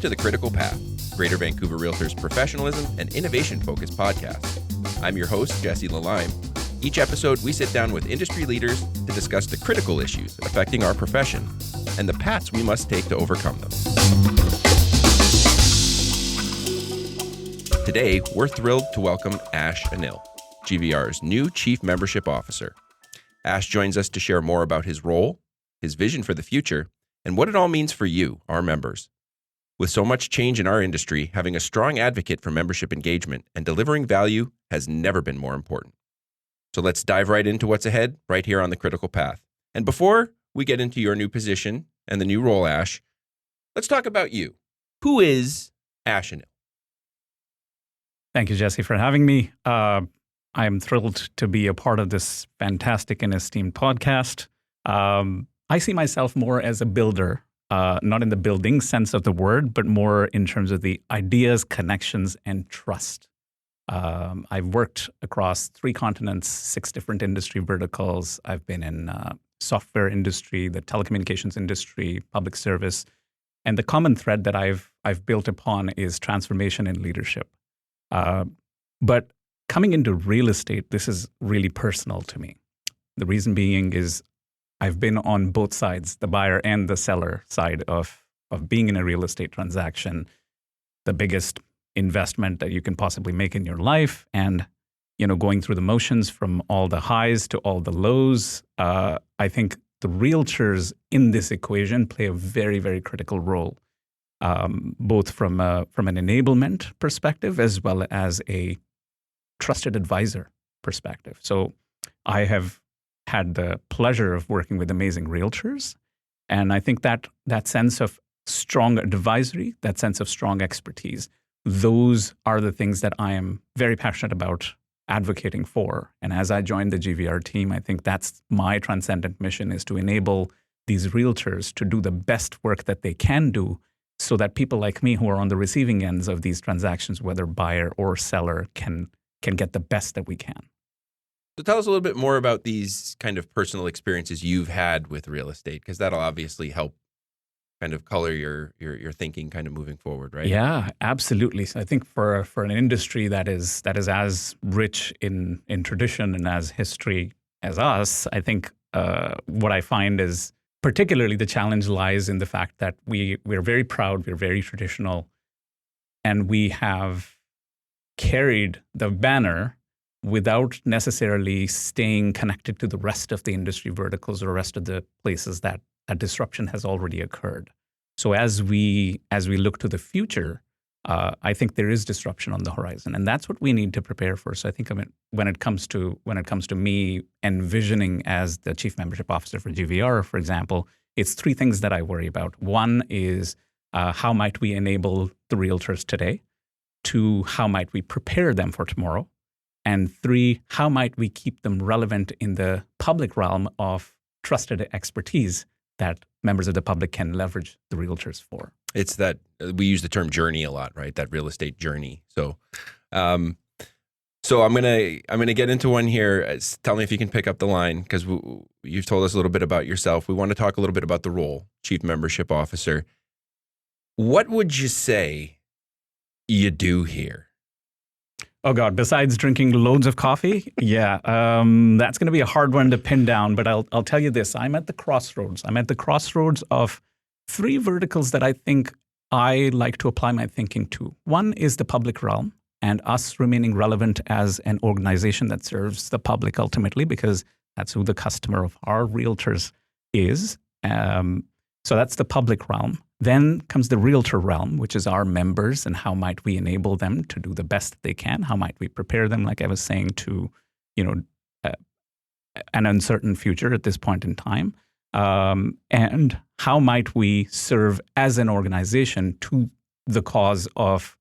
to The Critical Path, Greater Vancouver Realtors professionalism and innovation-focused podcast. I'm your host, Jesse Lalime. Each episode, we sit down with industry leaders to discuss the critical issues affecting our profession and the paths we must take to overcome them. Today, we're thrilled to welcome Ash Anil, GVR's new Chief Membership Officer. Ash joins us to share more about his role, his vision for the future, and what it all means for you, our members. With so much change in our industry, having a strong advocate for membership engagement and delivering value has never been more important. So let's dive right into what's ahead right here on The Critical Path. And before we get into your new position and the new role, Ash, let's talk about you. Who is Ash Anil? Thank you, Jesse, for having me. I am thrilled to be a part of this fantastic and esteemed podcast. I see myself more as a builder, not in the building sense of the word, but more in terms of the ideas, connections, and trust. I've worked across 3 continents, 6 different industry verticals. I've been in software industry, the telecommunications industry, public service, and the common thread that I've built upon is transformation and leadership. But coming into real estate, this is really personal to me. The reason being is I've been on both sides, the buyer and the seller side of being in a real estate transaction, the biggest investment that you can possibly make in your life, and going through the motions from all the highs to all the lows. I think the realtors in this equation play a very, very critical role, both from an enablement perspective as well as a trusted advisor perspective. So I have had the pleasure of working with amazing realtors. And I think that sense of strong advisory, that sense of strong expertise, those are the things that I am very passionate about advocating for. And as I joined the GVR team, I think that's my transcendent mission, is to enable these realtors to do the best work that they can do so that people like me who are on the receiving ends of these transactions, whether buyer or seller, can get the best that we can. So tell us a little bit more about these kind of personal experiences you've had with real estate, because that'll obviously help kind of color your thinking kind of moving forward, right? Yeah, absolutely. So I think for an industry that is as rich in tradition and as history as us, I think what I find is particularly the challenge lies in the fact that we're very proud, we're very traditional, and we have carried the banner without necessarily staying connected to the rest of the industry verticals or the rest of the places that a disruption has already occurred. So as we look to the future, I think there is disruption on the horizon, and that's what we need to prepare for. So I think when it comes to me envisioning as the Chief Membership Officer for GVR, for example, it's 3 things that I worry about. 1 is how might we enable the realtors today? 2, how might we prepare them for tomorrow? And 3, how might we keep them relevant in the public realm of trusted expertise that members of the public can leverage the realtors for? It's that we use the term journey a lot, right? That real estate journey. So, I'm gonna get into one here. Tell me if you can pick up the line, because you've told us a little bit about yourself. We want to talk a little bit about the role, Chief Membership Officer. What would you say you do here? Oh, God, besides drinking loads of coffee? Yeah, that's going to be a hard one to pin down, but I'll tell you this. I'm at the crossroads. I'm at the crossroads of 3 verticals that I think I like to apply my thinking to. 1 is the public realm and us remaining relevant as an organization that serves the public ultimately, because that's who the customer of our realtors is. So that's the public realm. Then comes the realtor realm, which is our members, and how might we enable them to do the best that they can? How might we prepare them, like I was saying, to an uncertain future at this point in time? And how might we serve as an organization to the cause of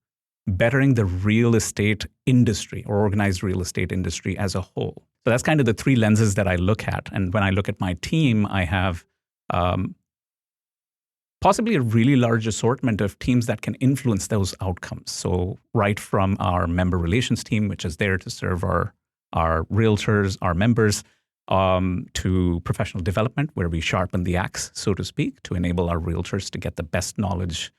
bettering the real estate industry or organized real estate industry as a whole? So that's kind of the 3 lenses that I look at. And when I look at my team, I have possibly a really large assortment of teams that can influence those outcomes. So right from our member relations team, which is there to serve our realtors, our members, to professional development, where we sharpen the axe, so to speak, to enable our realtors to get the best knowledge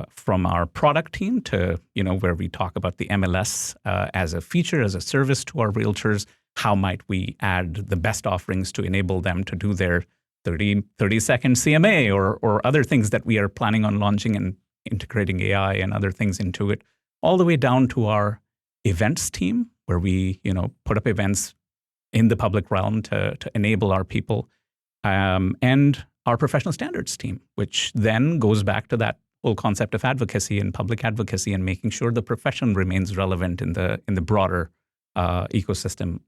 from our product team to, where we talk about the MLS as a feature, as a service to our realtors. How might we add the best offerings to enable them to do their 30-second CMA or other things that we are planning on launching and integrating AI and other things into it, all the way down to our events team, where we, put up events in the public realm to enable our people, and our professional standards team, which then goes back to that whole concept of advocacy and public advocacy and making sure the profession remains relevant in the broader ecosystem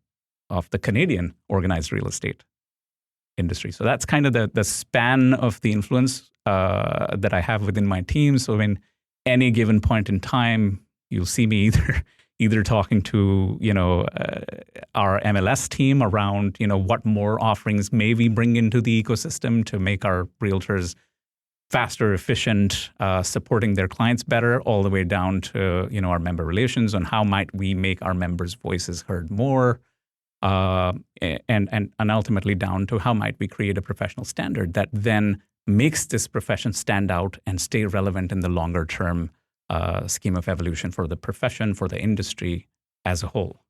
of the Canadian organized real estate industry. So that's kind of the span of the influence that I have within my team. So in any given point in time, you'll see me either talking to our MLS team around what more offerings may we bring into the ecosystem to make our realtors faster, efficient, supporting their clients better, all the way down to our member relations on how might we make our members' voices heard more, and ultimately down to how might we create a professional standard that then makes this profession stand out and stay relevant in the longer term scheme of evolution for the profession, for the industry as a whole.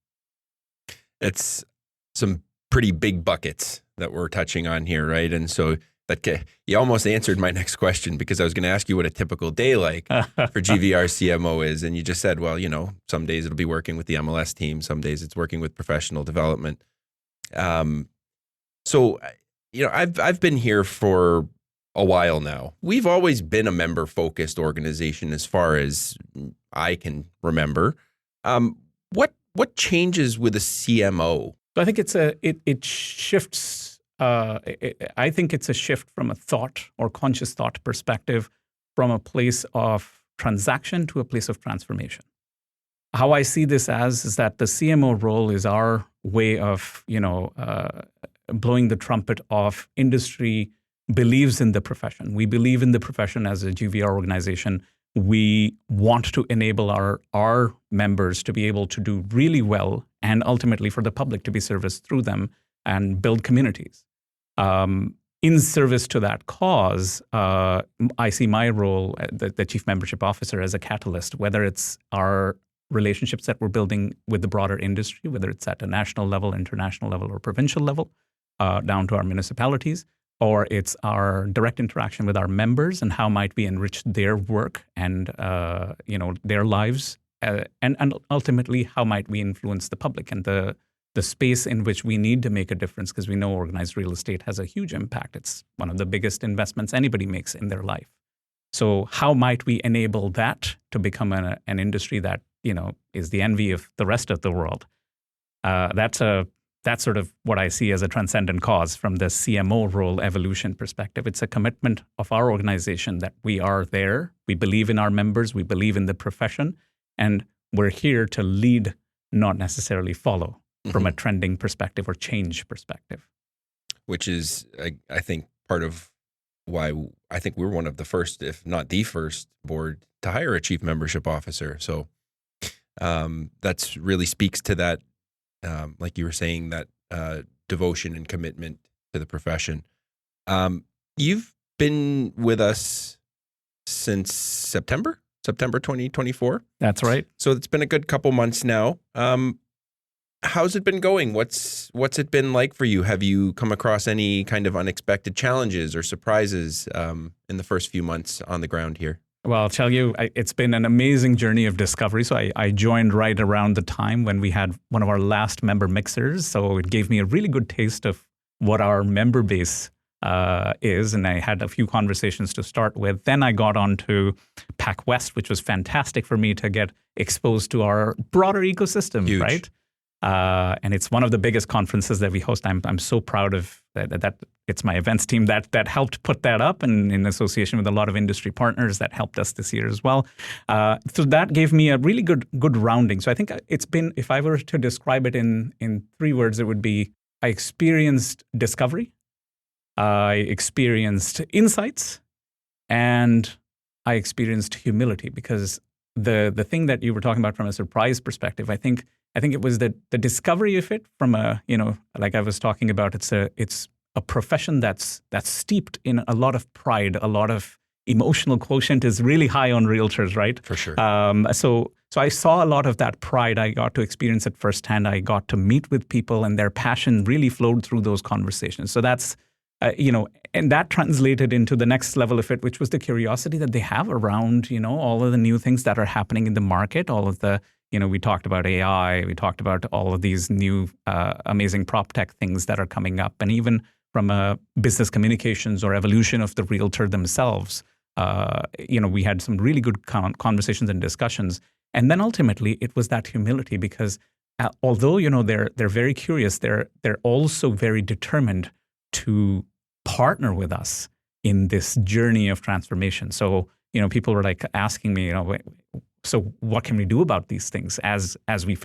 It's some pretty big buckets that we're touching on here, right? And so you almost answered my next question, because I was going to ask you what a typical day like for GVR CMO is. And you just said, well, some days it'll be working with the MLS team. Some days it's working with professional development. So I've been here for a while now. We've always been a member-focused organization as far as I can remember. What changes with a CMO? So I think it shifts. I think it's a shift from a thought or conscious thought perspective, from a place of transaction to a place of transformation. How I see this is that the CMO role is our way of blowing the trumpet of industry believes in the profession. We believe in the profession as a GVR organization. We want to enable our members to be able to do really well, and ultimately for the public to be serviced through them and build communities. In service to that cause, I see my role, the Chief Membership Officer, as a catalyst, whether it's our relationships that we're building with the broader industry, whether it's at a national level, international level, or provincial level, down to our municipalities, or it's our direct interaction with our members and how might we enrich their work and their lives, and ultimately how might we influence the public and the space in which we need to make a difference, because we know organized real estate has a huge impact. It's one of the biggest investments anybody makes in their life. So how might we enable that to become an industry that is the envy of the rest of the world? That's sort of what I see as a transcendent cause from the CMO role evolution perspective. It's a commitment of our organization that we are there. We believe in our members. We believe in the profession. And we're here to lead, not necessarily follow, from a trending perspective or change perspective. Which is, I think, part of why I think we're one of the first, if not the first, board to hire a chief membership officer. So that's really speaks to that. Like you were saying, that devotion and commitment to the profession. You've been with us since September 2024. That's right. So it's been a good couple months now. How's it been going? What's it been like for you? Have you come across any kind of unexpected challenges or surprises in the first few months on the ground here? Well, I'll tell you, it's been an amazing journey of discovery. So I joined right around the time when we had one of our last member mixers. So it gave me a really good taste of what our member base is. And I had a few conversations to start with. Then I got on to PAC West, which was fantastic for me to get exposed to our broader ecosystem. Huge. Right? And it's one of the biggest conferences that we host. I'm so proud of that. It's my events team that helped put that up, and in association with a lot of industry partners that helped us this year as well. So that gave me a really good rounding. So I think it's been, if I were to describe it in 3 words, it would be: I experienced discovery, I experienced insights, and I experienced humility. Because the thing that you were talking about from a surprise perspective, I think it was the discovery of it from a, like I was talking about, it's a profession that's steeped in a lot of pride, a lot of emotional quotient is really high on realtors, right? For sure. So I saw a lot of that pride. I got to experience it firsthand. I got to meet with people, and their passion really flowed through those conversations. So that's, and that translated into the next level of it, which was the curiosity that they have around, all of the new things that are happening in the market, all of the, we talked about AI, we talked about all of these new amazing prop tech things that are coming up, and even from a business communications or evolution of the realtor themselves. We had some really good conversations and discussions. And then ultimately, it was that humility because although, they're very curious, they're also very determined to partner with us in this journey of transformation. So, people were like asking me, so what can we do about these things as we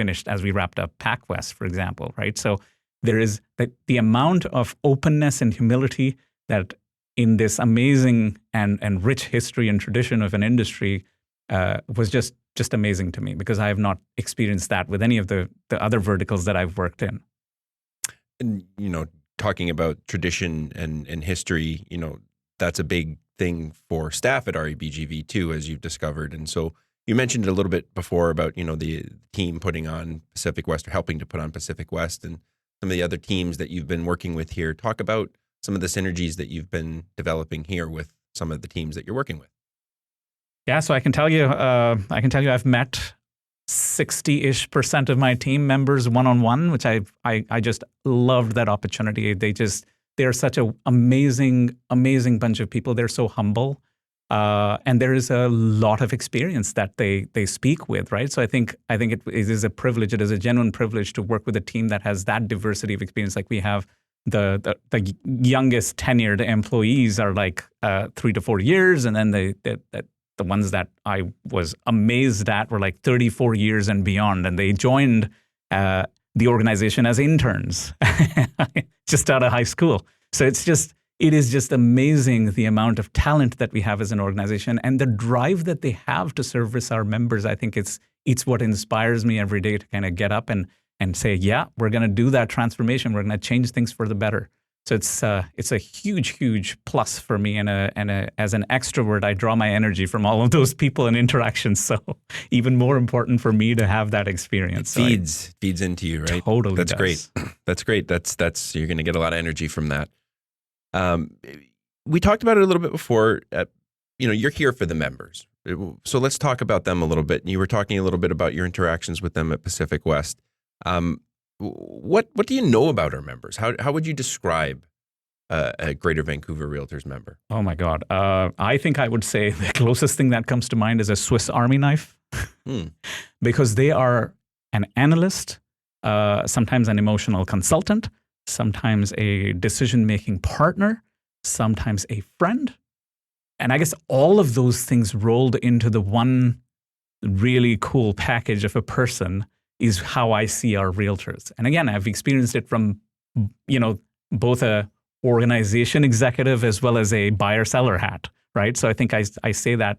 wrapped up PacWest, for example, right? So there is the amount of openness and humility that in this amazing and rich history and tradition of an industry was just amazing to me because I have not experienced that with any of the other verticals that I've worked in. And, talking about tradition and history, that's a big thing for staff at REBGV too, as you've discovered. And so you mentioned it a little bit before about, the team putting on Pacific West or helping to put on Pacific West and some of the other teams that you've been working with here. Talk about some of the synergies that you've been developing here with some of the teams that you're working with. Yeah, so I can tell you I've met 60-ish% of my team members one-on-one, which I just loved that opportunity. They're such an amazing bunch of people. They're so humble. And there is a lot of experience that they speak with, right? So I think it is a privilege. It is a genuine privilege to work with a team that has that diversity of experience. Like we have the youngest tenured employees are like 3 to 4 years, and then the ones that I was amazed at were like 34 years and beyond, and they joined the organization as interns just out of high school. So it is just amazing the amount of talent that we have as an organization and the drive that they have to service our members. I think it's what inspires me every day to kind of get up and say, yeah, we're going to do that transformation. We're going to change things for the better. So it's a huge plus for me. And as an extrovert, I draw my energy from all of those people and interactions. So even more important for me to have that experience. It feeds into you, right? Totally. That's great. That's great. That's you're going to get a lot of energy from that. We talked about it a little bit before. You're here for the members. So let's talk about them a little bit. You were talking a little bit about your interactions with them at Pacific West. What do you know about our members? How would you describe a Greater Vancouver Realtors member? Oh my God. I think I would say the closest thing that comes to mind is a Swiss Army knife because they are an analyst, sometimes an emotional consultant, sometimes a decision-making partner, sometimes a friend. And I guess all of those things rolled into the one really cool package of a person is how I see our realtors. And again, I've experienced it from, both a organization executive as well as a buyer-seller hat, right? So I think I say that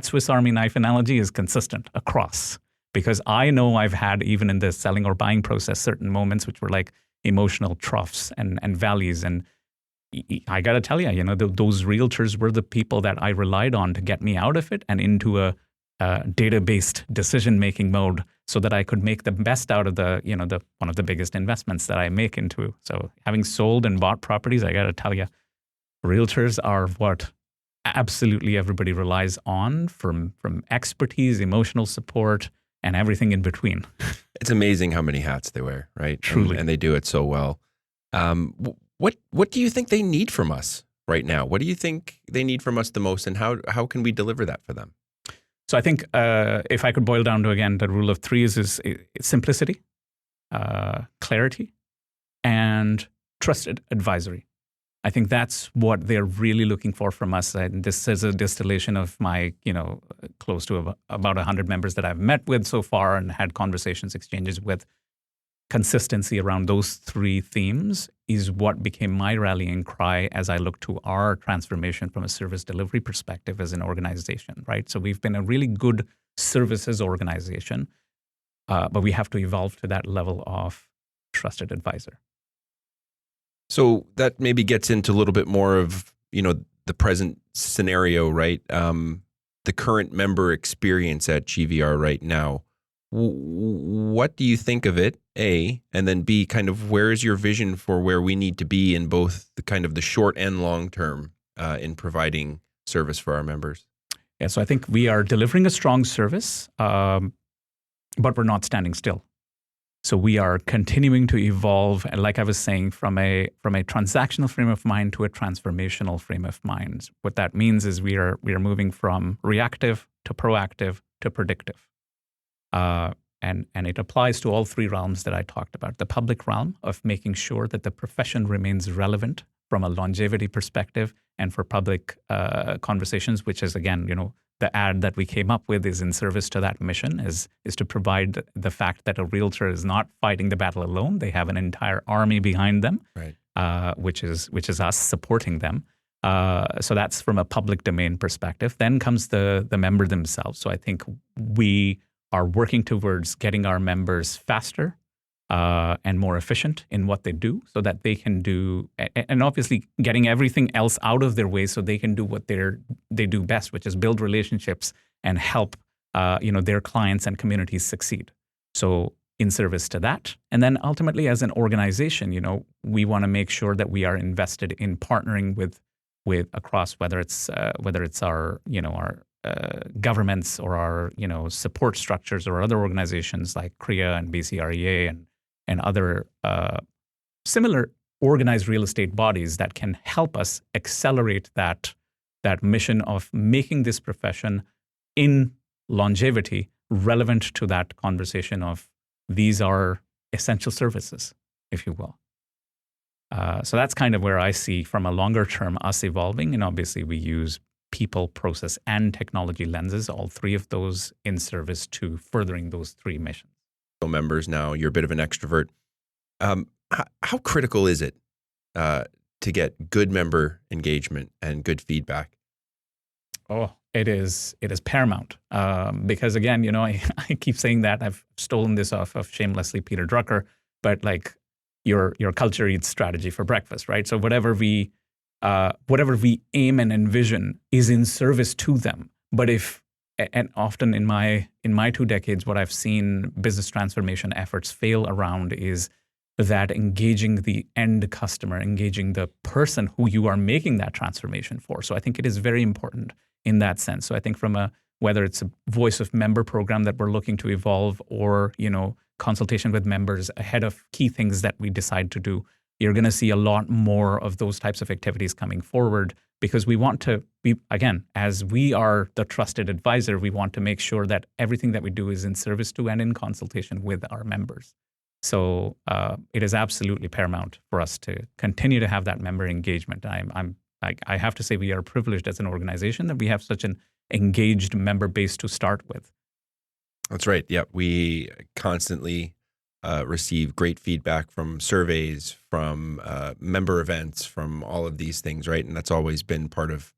Swiss Army knife analogy is consistent across because I know I've had, even in the selling or buying process, certain moments which were like emotional troughs and valleys. And I got to tell you, those realtors were the people that I relied on to get me out of it and into a data-based decision-making mode so that I could make the best out of the one of the biggest investments that I make into. So having sold and bought properties, I got to tell you, realtors are what absolutely everybody relies on from expertise, emotional support, and everything in between. It's amazing how many hats they wear, right? Truly. And they do it so well. What do you think they need from us right now? What do you think they need from us the most, and how can we deliver that for them? So I think if I could boil down to, again, the rule of three is simplicity, clarity, and trusted advisory. I think that's what they're really looking for from us. And this is a distillation of my, close to about 100 members that I've met with so far and had conversations, exchanges with. Consistency around those three themes is what became my rallying cry as I look to our transformation from a service delivery perspective as an organization, right? So we've been a really good services organization, but we have to evolve to that level of trusted advisor. So that maybe gets into a little bit more of, the present scenario, right? The current member experience at GVR right now. What do you think of it? A, and then B, kind of where is your vision for where we need to be in both the kind of the short and long term in providing service for our members? Yeah, so I think we are delivering a strong service, but we're not standing still. So we are continuing to evolve, and like I was saying, from a transactional frame of mind to a transformational frame of mind. What that means is we are moving from reactive to proactive to predictive, and it applies to all three realms that I talked about. The public realm of making sure that the profession remains relevant from a longevity perspective, and for public conversations, which is again, the ad that we came up with is in service to that mission, is to provide the fact that a realtor is not fighting the battle alone. They have an entire army behind them, right. Which is us supporting them. So that's from a public domain perspective. Then comes the member themselves. So I think we are working towards getting our members faster and more efficient in what they do, so that they can do, and obviously getting everything else out of their way so they can do what they do best, which is build relationships and help their clients and communities succeed. So in service to that, and then ultimately as an organization, we want to make sure that we are invested in partnering with across whether it's our governments or our support structures or other organizations like CREA and BCREA and other similar organized real estate bodies that can help us accelerate that mission of making this profession in longevity relevant to that conversation of these are essential services, if you will. So that's kind of where I see from a longer term us evolving. And obviously we use people, process, and technology lenses, all three of those in service to furthering those three missions. Members now, you're a bit of an extrovert. How critical is it to get good member engagement and good feedback? Oh, it is paramount because again, I keep saying that I've stolen this off of shamelessly Peter Drucker, but like your culture eats strategy for breakfast, right? So whatever we aim and envision is in service to them. But and often in my 2 decades, what I've seen business transformation efforts fail around is that engaging the end customer, engaging the person who you are making that transformation for. So I think it is very important in that sense. So I think from whether it's a voice of member program that we're looking to evolve or, consultation with members ahead of key things that we decide to do, you're going to see a lot more of those types of activities coming forward because we want to be, again, as we are the trusted advisor, we want to make sure that everything that we do is in service to and in consultation with our members. So it is absolutely paramount for us to continue to have that member engagement. I have to say we are privileged as an organization that we have such an engaged member base to start with. That's right. Yeah, we constantly receive great feedback from surveys, from member events, from all of these things, right? And that's always been part of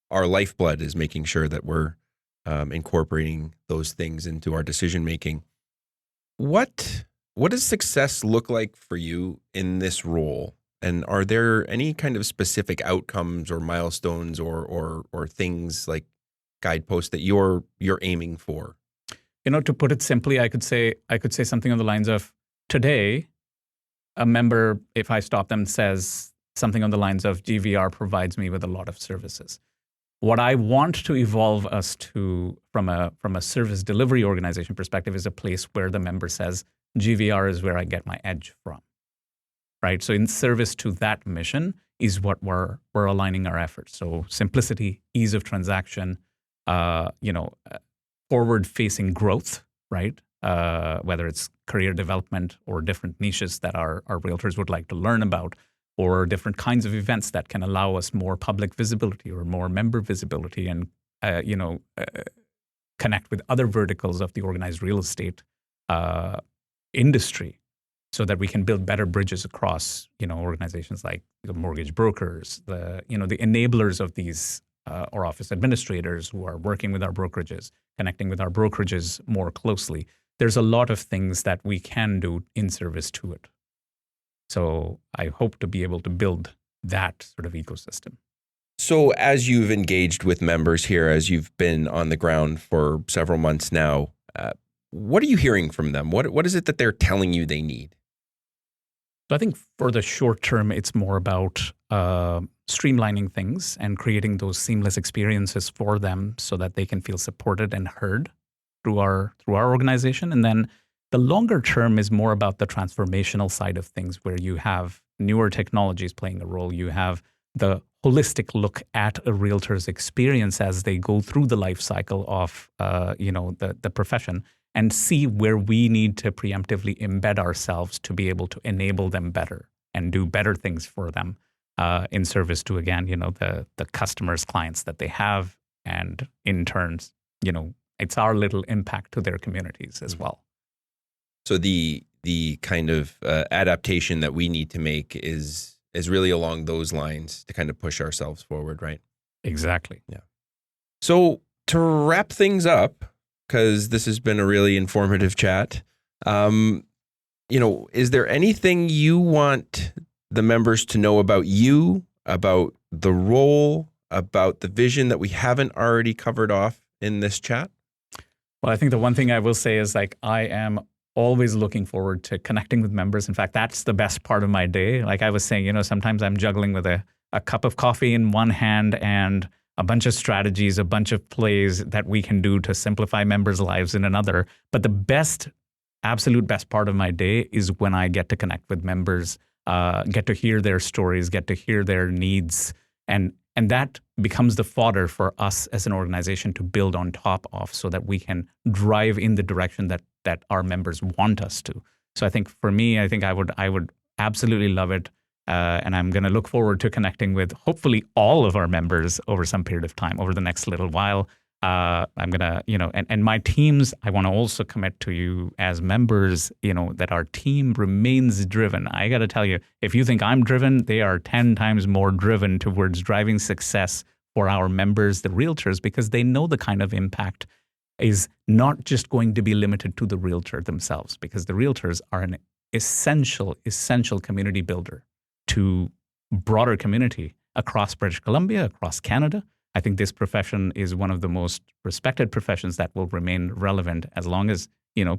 our lifeblood, is making sure that we're incorporating those things into our decision making. What does success look like for you in this role? And are there any kind of specific outcomes or milestones or things like guideposts that you're aiming for? To put it simply, I could say something on the lines of, today, a member, if I stop them, says something on the lines of GVR provides me with a lot of services. What I want to evolve us to from a service delivery organization perspective is a place where the member says, GVR is where I get my edge from, right? So in service to that mission is what we're aligning our efforts. So simplicity, ease of transaction, forward-facing growth, right? Whether it's career development or different niches that our realtors would like to learn about, or different kinds of events that can allow us more public visibility or more member visibility and, connect with other verticals of the organized real estate industry so that we can build better bridges across, organizations like the mortgage brokers, the enablers of these or office administrators who are working with our brokerages, connecting with our brokerages more closely. There's a lot of things that we can do in service to it. So I hope to be able to build that sort of ecosystem. So as you've engaged with members here, as you've been on the ground for several months now, what are you hearing from them? What is it that they're telling you they need? So I think for the short term, it's more about streamlining things and creating those seamless experiences for them so that they can feel supported and heard through our organization. And then the longer term is more about the transformational side of things, where you have newer technologies playing a role. You have the holistic look at a realtor's experience as they go through the life cycle of the profession, and see where we need to preemptively embed ourselves to be able to enable them better and do better things for them in service to, again, the customers, clients that they have, and in turns, it's our little impact to their communities as well. So the kind of adaptation that we need to make is really along those lines to kind of push ourselves forward, right? Exactly. Yeah. So to wrap things up, because this has been a really informative chat, is there anything you want the members to know about you, about the role, about the vision that we haven't already covered off in this chat? Well, I think the one thing I will say is, I am always looking forward to connecting with members. In fact, that's the best part of my day. Like I was saying, sometimes I'm juggling with a cup of coffee in one hand and a bunch of strategies, a bunch of plays that we can do to simplify members' lives in another. But the absolute best part of my day is when I get to connect with members, get to hear their stories, get to hear their needs. And that becomes the fodder for us as an organization to build on top of, so that we can drive in the direction that our members want us to. So I think for me, I would absolutely love it. And I'm going to look forward to connecting with hopefully all of our members over some period of time, over the next little while. I'm going to, and my teams, I want to also commit to you as members, that our team remains driven. I got to tell you, if you think I'm driven, they are 10 times more driven towards driving success for our members, the realtors, because they know the kind of impact is not just going to be limited to the realtor themselves, because the realtors are an essential community builder to broader community across British Columbia, across Canada. I think this profession is one of the most respected professions that will remain relevant as long as,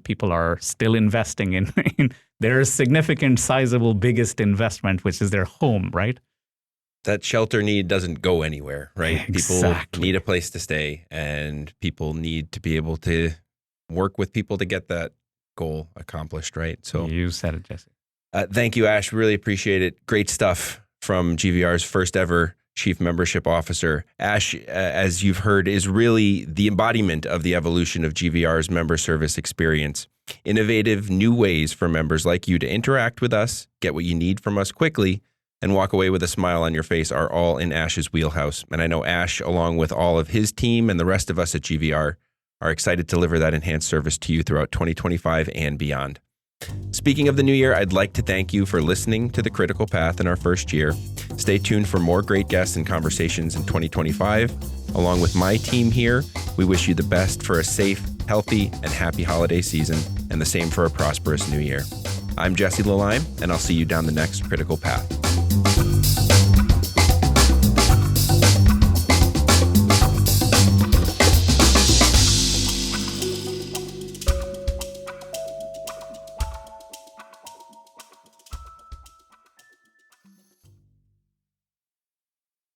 people are still investing in their significant, sizable, biggest investment, which is their home, right? That shelter need doesn't go anywhere, right? Exactly. People need a place to stay, and people need to be able to work with people to get that goal accomplished, right? So you said it, Jesse. Thank you, Ash. Really appreciate it. Great stuff from GVR's first ever Chief Membership Officer. Ash, as you've heard, is really the embodiment of the evolution of GVR's member service experience. Innovative new ways for members like you to interact with us, get what you need from us quickly, and walk away with a smile on your face are all in Ash's wheelhouse. And I know Ash, along with all of his team and the rest of us at GVR, are excited to deliver that enhanced service to you throughout 2025 and beyond. Speaking of the new year, I'd like to thank you for listening to The Critical Path in our first year. Stay tuned for more great guests and conversations in 2025. Along with my team here, we wish you the best for a safe, healthy, and happy holiday season, and the same for a prosperous new year. I'm Jesse Lalime, and I'll see you down the next Critical Path.